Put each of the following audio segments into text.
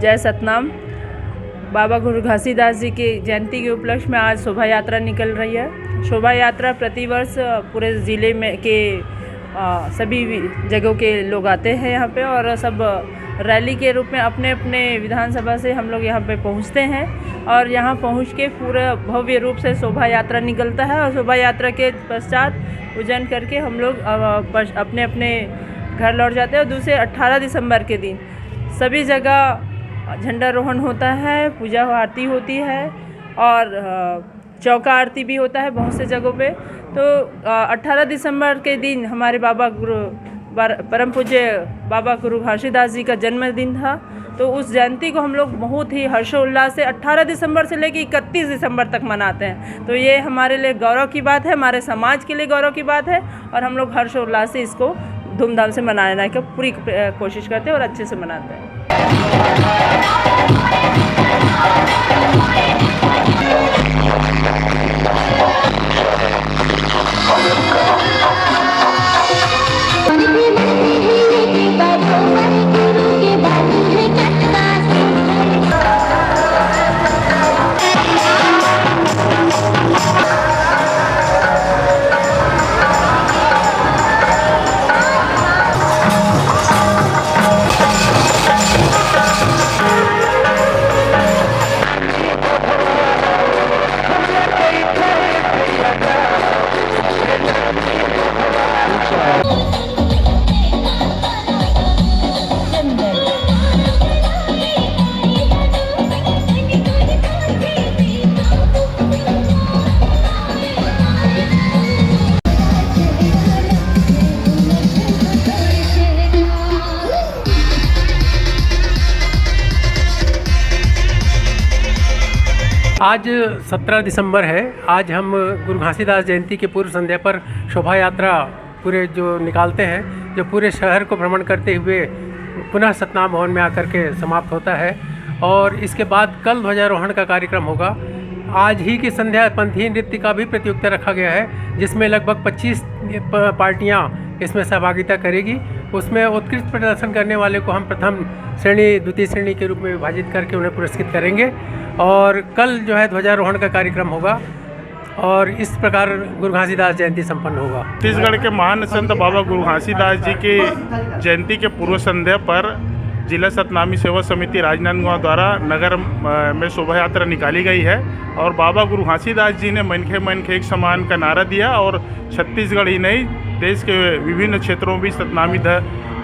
जय सतनाम। बाबा गुरु घासीदास जी की जयंती के उपलक्ष्य में आज शोभा यात्रा निकल रही है। शोभा यात्रा प्रतिवर्ष पूरे ज़िले में के सभी जगहों के लोग आते हैं यहाँ पे, और सब रैली के रूप में अपने अपने विधानसभा से हम लोग यहाँ पे पहुँचते हैं, और यहाँ पहुँच के पूरा भव्य रूप से शोभा यात्रा निकलता है। और शोभा यात्रा के पश्चात पूजन करके हम लोग अपने अपने घर लौट जाते हैं। और दूसरे 18 दिसंबर के दिन सभी जगह झंडारोहण होता है, पूजा आरती होती है, और चौका आरती भी होता है बहुत से जगहों पे। तो 18 दिसंबर के दिन हमारे परम पूज्य बाबा गुरु घासीदास जी का जन्मदिन था। तो उस जयंती को हम लोग बहुत ही हर्षोल्लास से 18 दिसंबर से लेकर 31 दिसंबर तक मनाते हैं। तो ये हमारे लिए गौरव की बात है, हमारे समाज के लिए गौरव की बात है, और हम लोग हर्षोल्लास से इसको धूमधाम से मनाने की पूरी कोशिश करते हैं और अच्छे से मनाते हैं। आज 17 दिसंबर है। आज हम गुरु घासीदास जयंती की पूर्व संध्या पर शोभा यात्रा पूरे जो निकालते हैं, जो पूरे शहर को भ्रमण करते हुए पुनः सतनाम भवन में आकर के समाप्त होता है। और इसके बाद कल ध्वजारोहण का कार्यक्रम होगा। आज ही की संध्या पंथी नृत्य का भी प्रतियोगिता रखा गया है, जिसमें लगभग 25 पार्टियाँ इसमें सहभागिता करेगी। उसमें उत्कृष्ट प्रदर्शन करने वाले को हम प्रथम श्रेणी, द्वितीय श्रेणी के रूप में विभाजित करके उन्हें पुरस्कृत करेंगे। और कल जो है ध्वजारोहण का कार्यक्रम होगा, और इस प्रकार गुरु घासीदास जयंती संपन्न होगा। छत्तीसगढ़ के महान संत बाबा गुरु घासीदास जी की जयंती के पूर्व संध्या पर जिला सतनामी सेवा समिति राजनांदगांव द्वारा नगर में शोभा यात्रा निकाली गई है। और बाबा गुरु घासीदास जी ने मनखे मनखे एक समान का नारा दिया, और छत्तीसगढ़ ही नहीं देश के विभिन्न क्षेत्रों में भी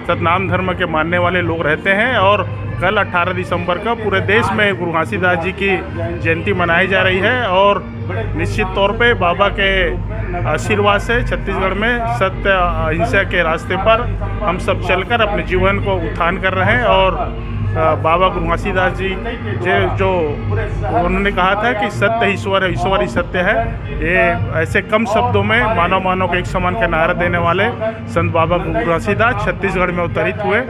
सतनाम धर्म के मानने वाले लोग रहते हैं। और कल 18 दिसंबर का पूरे देश में गुरु घासीदास जी की जयंती मनाई जा रही है। और निश्चित तौर पे बाबा के आशीर्वाद से छत्तीसगढ़ में सत्य अहिंसा के रास्ते पर हम सब चलकर अपने जीवन को उत्थान कर रहे हैं। और बाबा गुरु घासीदास जी जो उन्होंने कहा था कि सत्य ईश्वर है, ईश्वर ही सत्य है, ये ऐसे कम शब्दों में मानव मानव को एक समान का नारा देने वाले संत बाबा गुरु घासीदास छत्तीसगढ़ में अवतरित हुए